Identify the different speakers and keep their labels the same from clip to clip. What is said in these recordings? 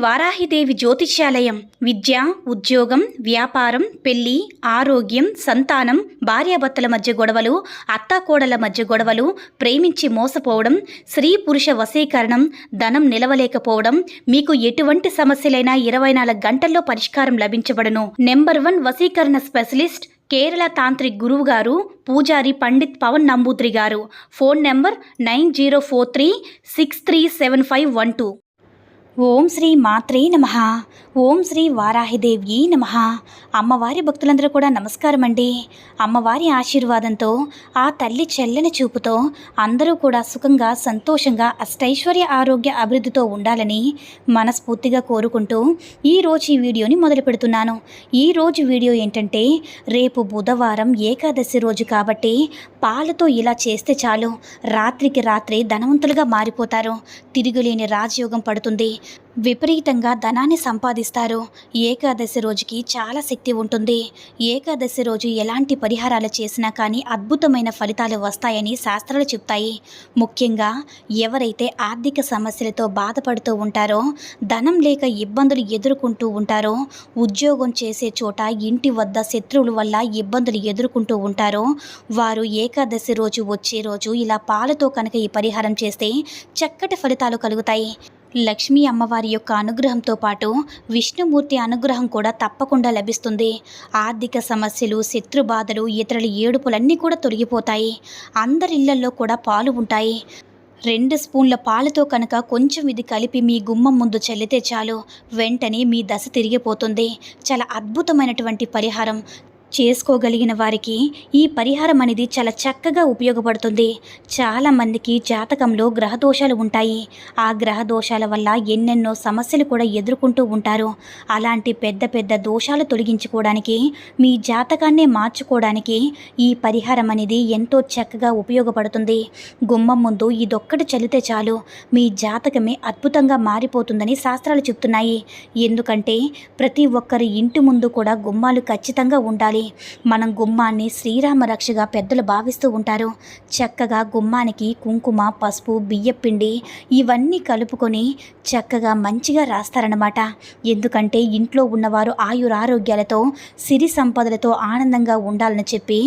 Speaker 1: వారాహిదేవి జ్యోతిష్యాలయం విద్య, ఉద్యోగం, వ్యాపారం, పెళ్లి, ఆరోగ్యం, సంతానం, భార్యాభర్తల మధ్య గొడవలు, అత్తాకోడల మధ్య గొడవలు, ప్రేమించి మోసపోవడం, స్త్రీ పురుష వశీకరణం, ధనం నిలవలేకపోవడం, మీకు ఎటువంటి సమస్యలైనా 24 గంటల్లో పరిష్కారం లభించబడును. నెంబర్ 1 వశీకరణ స్పెషలిస్ట్ కేరళ తాంత్రిక్ గురువు గారు పూజారి పండిత్ పవన్ నంబూద్రి గారు. Phone number 9043637512. ఓం శ్రీ మాత్రే నమః. ఓం శ్రీ వారాహిదేవి నమః. అమ్మవారి భక్తులందరూ కూడా నమస్కారం అండి. అమ్మవారి ఆశీర్వాదంతో, ఆ తల్లి చెల్లని చూపుతో అందరూ కూడా సుఖంగా, సంతోషంగా, అష్టైశ్వర్య, ఆరోగ్య, అభివృద్ధితో ఉండాలని మనస్ఫూర్తిగా కోరుకుంటూ ఈరోజు ఈ వీడియోని మొదలు పెడుతున్నాను. ఈరోజు వీడియో ఏంటంటే, రేపు బుధవారం ఏకాదశి రోజు కాబట్టి పాలతో ఇలా చేస్తే చాలు, రాత్రికి రాత్రే ధనవంతులుగా మారిపోతారు. తిరుగులేని రాజయోగం పడుతుంది. విపరీతంగా ధనాన్ని సంపాదిస్తారు. ఏకాదశి రోజుకి చాలా శక్తి ఉంటుంది. ఏకాదశి రోజు ఎలాంటి పరిహారాలు చేసినా కానీ అద్భుతమైన ఫలితాలు వస్తాయని శాస్త్రాలు చెప్తాయి. ముఖ్యంగా ఎవరైతే ఆర్థిక సమస్యలతో బాధపడుతూ ఉంటారో, ధనం లేక ఇబ్బందులు ఎదుర్కొంటూ ఉంటారో, ఉద్యోగం చేసే చోట ఇంటి వద్ద శత్రువుల వల్ల ఇబ్బందులు ఎదుర్కొంటూ ఉంటారో, వారు ఏకాదశి రోజు వచ్చే రోజు ఇలా పాలతో కనుక ఈ పరిహారం చేస్తే చక్కటి ఫలితాలు కలుగుతాయి. లక్ష్మీ అమ్మవారి యొక్క అనుగ్రహంతో పాటు విష్ణుమూర్తి అనుగ్రహం కూడా తప్పకుండా లభిస్తుంది. ఆర్థిక సమస్యలు, శత్రు బాధలు, ఇతరుల ఏడుపులన్నీ కూడా తొలగిపోతాయి. అందరి ఇళ్లల్లో కూడా పాలు ఉంటాయి. 2 స్పూన్ల పాలతో కనుక కొంచెం ఇది కలిపి మీ గుమ్మం ముందు చల్లితే చాలు, వెంటనే మీ దశ తిరిగిపోతుంది. చాలా అద్భుతమైనటువంటి పరిహారం. చేసుకోగలిగిన వారికి ఈ పరిహారం అనేది చాలా చక్కగా ఉపయోగపడుతుంది. చాలామందికి జాతకంలో గ్రహదోషాలు ఉంటాయి. ఆ గ్రహదోషాల వల్ల ఎన్నెన్నో సమస్యలు కూడా ఎదుర్కొంటూ ఉంటారు. అలాంటి పెద్ద పెద్ద దోషాలు తొలగించుకోవడానికి, మీ జాతకాన్నే మార్చుకోవడానికి ఈ పరిహారం అనేది ఎంతో చక్కగా ఉపయోగపడుతుంది. గుమ్మం ముందు ఇదొక్కటి చల్లితే చాలు, మీ జాతకమే అద్భుతంగా మారిపోతుందని శాస్త్రాలు చెప్తున్నాయి. ఎందుకంటే ప్రతి ఒక్కరి ఇంటి ముందు కూడా గుమ్మాలు ఖచ్చితంగా ఉండాలి. మనం గుమ్మాన్ని శ్రీరామ రక్షగా పెద్దలు భావిస్తూ ఉంటారు. చక్కగా గుమ్మానికి కుంకుమ, పసుపు, బియ్యపిండి ఇవన్నీ కలుపుకొని చక్కగా మంచిగా రాస్తారనమాట. ఎందుకంటే ఇంట్లో ఉన్నవారు ఆయురారోగ్యాలతో, సిరి సంపదలతో ఆనందంగా ఉండాలని చెప్పి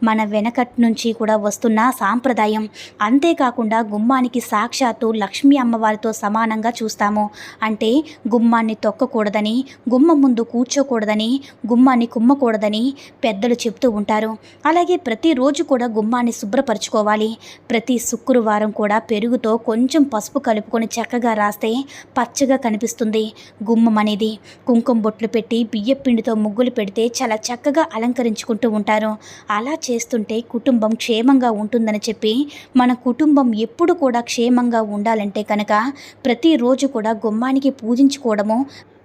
Speaker 1: మన వెనకటి నుంచి కూడా వస్తున్న సాంప్రదాయం. అంతేకాకుండా గుమ్మానికి సాక్షాత్తు లక్ష్మీ అమ్మవారితో సమానంగా చూస్తాము. అంటే గుమ్మాన్ని తొక్కకూడదని, గుమ్మం ముందు కూర్చోకూడదని, గుమ్మాన్ని కుమ్మకూడదని పెద్దలు చెప్తూ ఉంటారు. అలాగే ప్రతిరోజు కూడా గుమ్మాన్ని శుభ్రపరచుకోవాలి. ప్రతి శుక్రవారం కూడా పెరుగుతో కొంచెం పసుపు కలుపుకొని చక్కగా రాస్తే పచ్చగా కనిపిస్తుంది గుమ్మం అనేది. కుంకుమ బొట్లు పెట్టి బియ్య పిండితో ముగ్గులు పెడితే చాలా చక్కగా అలంకరించుకుంటూ ఉంటారు. అలా చేస్తుంటే కుటుంబం క్షేమంగా ఉంటుందని చెప్పి, మన కుటుంబం ఎప్పుడు కూడా క్షేమంగా ఉండాలంటే కనుక ప్రతిరోజు కూడా గుమ్మానికి పూజించుకోవడము.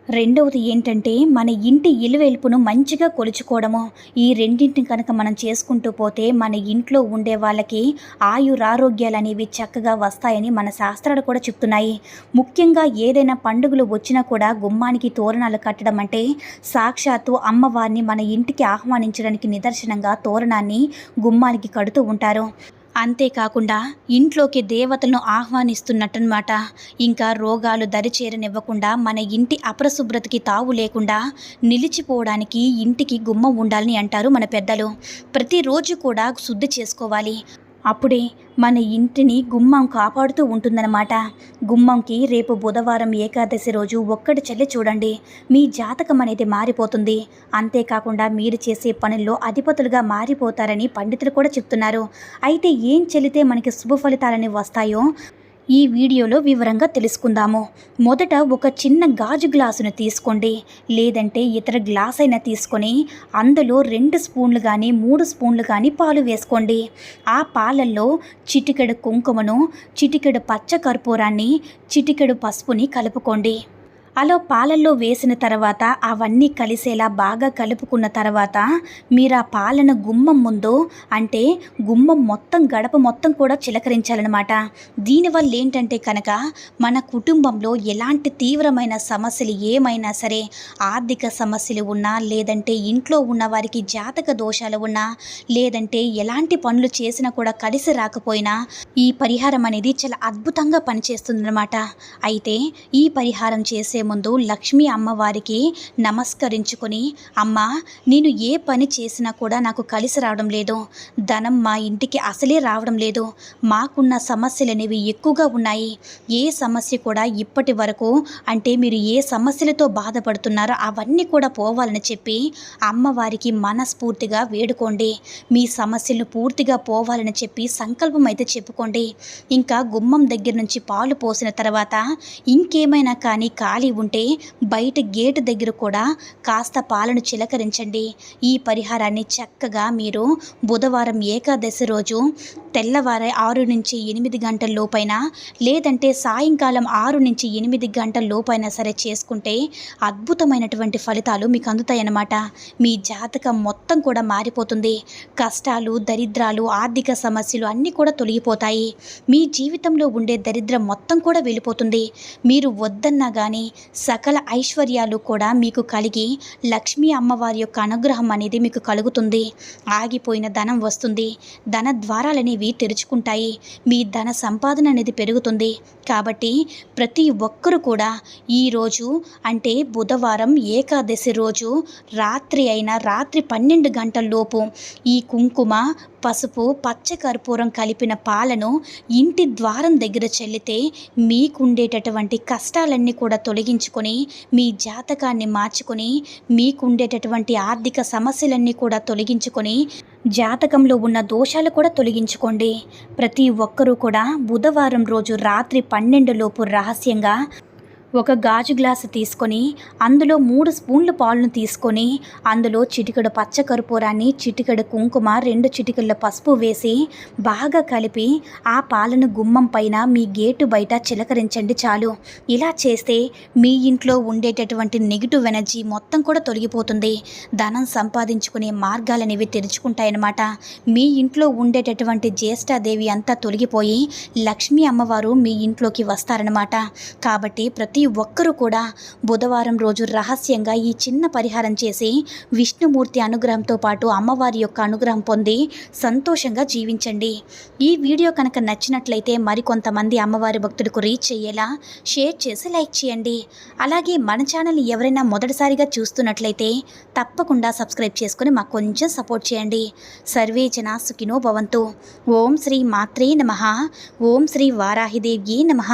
Speaker 1: రెండవది ఏంటంటే, మన ఇంటి ఇలువెల్పును మంచిగా కొలుచుకోవడము. ఈ రెండింటిని కనుక మనం చేసుకుంటూ పోతే మన ఇంట్లో ఉండే వాళ్ళకి ఆయురారోగ్యాలు అనేవి చక్కగా వస్తాయని మన శాస్త్రాలు కూడా చెప్తున్నాయి. ముఖ్యంగా ఏదైనా పండుగలు వచ్చినా కూడా గుమ్మానికి తోరణాలు కట్టడం అంటే సాక్షాత్తు అమ్మవారిని మన ఇంటికి ఆహ్వానించడానికి నిదర్శనంగా తోరణాన్ని గుమ్మానికి కడుతూ ఉంటారు. అంతేకాకుండా ఇంట్లోకి దేవతలను ఆహ్వానిస్తున్నట్టనమాట. ఇంకా రోగాలు దరిచేరనివ్వకుండా, మన ఇంటి అపరిశుభ్రతకి తావు లేకుండా నిలిచిపోవడానికి ఇంటికి గుమ్మం ఉండాలని అంటారు మన పెద్దలు. ప్రతిరోజు కూడా శుద్ధి చేసుకోవాలి. అప్పుడే మన ఇంటిని గుమ్మం కాపాడుతూ ఉంటుందన్నమాట. గుమ్మంకి రేపు బుధవారం ఏకాదశి రోజు ఒక్కటి చల్లి చూడండి, మీ జాతకం అనేది మారిపోతుంది. అంతేకాకుండా మీరు చేసే పనుల్లో అధిపతులుగా మారిపోతారని పండితులు కూడా చెప్తున్నారు. అయితే ఏం చల్లితే మనకి శుభ ఫలితాలని వస్తాయో ఈ వీడియోలో వివరంగా తెలుసుకుందాము. మొదట ఒక చిన్న గాజు గ్లాసును తీసుకోండి, లేదంటే ఇతర గ్లాస్ అయినా తీసుకొని అందులో 2 స్పూన్లు కానీ 3 స్పూన్లు కానీ పాలు వేసుకోండి. ఆ పాలల్లో చిటికెడు కుంకుమను, చిటికెడు పచ్చ కర్పూరాన్ని, చిటికెడు పసుపుని కలుపుకోండి. అలా పాలల్లో వేసిన తర్వాత అవన్నీ కలిసేలా బాగా కలుపుకున్న తర్వాత మీరు ఆ పాలను గుమ్మం ముందు, అంటే గుమ్మం మొత్తం, గడప మొత్తం కూడా చిలకరించాలన్నమాట. దీనివల్ల ఏంటంటే కనుక మన కుటుంబంలో ఎలాంటి తీవ్రమైన సమస్యలు ఏమైనా సరే, ఆర్థిక సమస్యలు ఉన్నా, లేదంటే ఇంట్లో ఉన్న వారికి జాతక దోషాలు ఉన్నా, లేదంటే ఎలాంటి పనులు చేసినా కూడా కలిసి రాకపోయినా ఈ పరిహారం అనేది చాలా అద్భుతంగా పనిచేస్తుందన్నమాట. అయితే ఈ పరిహారం చేసే చేసే ముందు లక్ష్మీ అమ్మవారికి నమస్కరించుకొని, అమ్మ నేను ఏ పని చేసినా కూడా నాకు కలిసి రావడం లేదు, ధనం మా ఇంటికి అసలే రావడం లేదు, మాకున్న సమస్యలు అనేవి ఎక్కువగా ఉన్నాయి, ఏ సమస్య కూడా ఇప్పటి వరకు అంటే మీరు ఏ సమస్యలతో బాధపడుతున్నారో అవన్నీ కూడా పోవాలని చెప్పి అమ్మవారికి మనస్ఫూర్తిగా వేడుకోండి. మీ సమస్యలను పూర్తిగా పోవాలని చెప్పి సంకల్పం అయితే చెప్పుకోండి. ఇంకా గుమ్మం దగ్గర నుంచి పాలు పోసిన తర్వాత ఇంకేమైనా కానీ ఖాళీ ఉంటే బయట గేటు దగ్గర కూడా కాస్త పాలను చిలకరించండి. ఈ పరిహారాన్ని చక్కగా మీరు బుధవారం ఏకాదశి రోజు తెల్లవారే 6 నుంచి 8 గంటల లోపైన, లేదంటే సాయంకాలం 6 నుంచి 8 గంటల లోపైనా సరే చేసుకుంటే అద్భుతమైనటువంటి ఫలితాలు మీకు అందుతాయన్నమాట. మీ జాతకం మొత్తం కూడా మారిపోతుంది. కష్టాలు, దరిద్రాలు, ఆర్థిక సమస్యలు అన్నీ కూడా తొలగిపోతాయి. మీ జీవితంలో ఉండే దరిద్రం మొత్తం కూడా వెళ్ళిపోతుంది. మీరు వద్దన్నా కానీ సకల ఐశ్వర్యాలు కూడా మీకు కలిగి లక్ష్మీ అమ్మవారి యొక్క అనుగ్రహం అనేది మీకు కలుగుతుంది. ఆగిపోయిన ధనం వస్తుంది. ధన ద్వారాలనేవి తెరుచుకుంటాయి. మీ ధన సంపాదన అనేది పెరుగుతుంది. కాబట్టి ప్రతి ఒక్కరూ కూడా ఈరోజు అంటే బుధవారం ఏకాదశి రోజు రాత్రి 12 గంటల లోపు ఈ కుంకుమ, పసుపు, పచ్చ కర్పూరం కలిపిన పాలను ఇంటి ద్వారం దగ్గర చల్లితే మీకుండేటటువంటి కష్టాలన్నీ కూడా తొలగించుకొని, మీ జాతకాన్ని మార్చుకొని, మీకుండేటటువంటి ఆర్థిక సమస్యలన్నీ కూడా తొలగించుకొని, జాతకంలో ఉన్న దోషాలు కూడా తొలగించుకోండి. ప్రతి ఒక్కరూ కూడా బుధవారం రోజు రాత్రి 12 లోపు రహస్యంగా ఒక గాజు గ్లాసు తీసుకొని అందులో 3 స్పూన్ల పాలను తీసుకొని అందులో చిటికెడు పచ్చకర్పూరాన్ని, చిటికెడు కుంకుమ, 2 చిటికెళ్ళ పసుపు వేసి బాగా కలిపి ఆ పాలను గుమ్మం పైన మీ గేటు బయట చిలకరించండి చాలు. ఇలా చేస్తే మీ ఇంట్లో ఉండేటటువంటి నెగిటివ్ ఎనర్జీ మొత్తం కూడా తొలగిపోతుంది. ధనం సంపాదించుకునే మార్గాలనేవి తెరుచుకుంటాయన్నమాట. మీ ఇంట్లో ఉండేటటువంటి జ్యేష్ఠాదేవి అంతా తొలగిపోయి లక్ష్మీ అమ్మవారు మీ ఇంట్లోకి వస్తారన్నమాట. కాబట్టి ప్రతి ఒక్కరూ కూడా బుధవారం రోజు రహస్యంగా ఈ చిన్న పరిహారం చేసి విష్ణుమూర్తి అనుగ్రహంతో పాటు అమ్మవారి యొక్క అనుగ్రహం పొంది సంతోషంగా జీవించండి. ఈ వీడియో కనుక నచ్చినట్లయితే మరికొంతమంది అమ్మవారి భక్తులకు రీచ్ అయ్యేలా షేర్ చేసి లైక్ చేయండి. అలాగే మన ఛానల్ని ఎవరైనా మొదటిసారిగా చూస్తున్నట్లయితే తప్పకుండా సబ్స్క్రైబ్ చేసుకొని మాకు కొంచెం సపోర్ట్ చేయండి. సర్వే జనా సుఖినో భవంతు. ఓం శ్రీ మాత్రే నమః. ఓం శ్రీ వారాహిదేవ్యే నమః.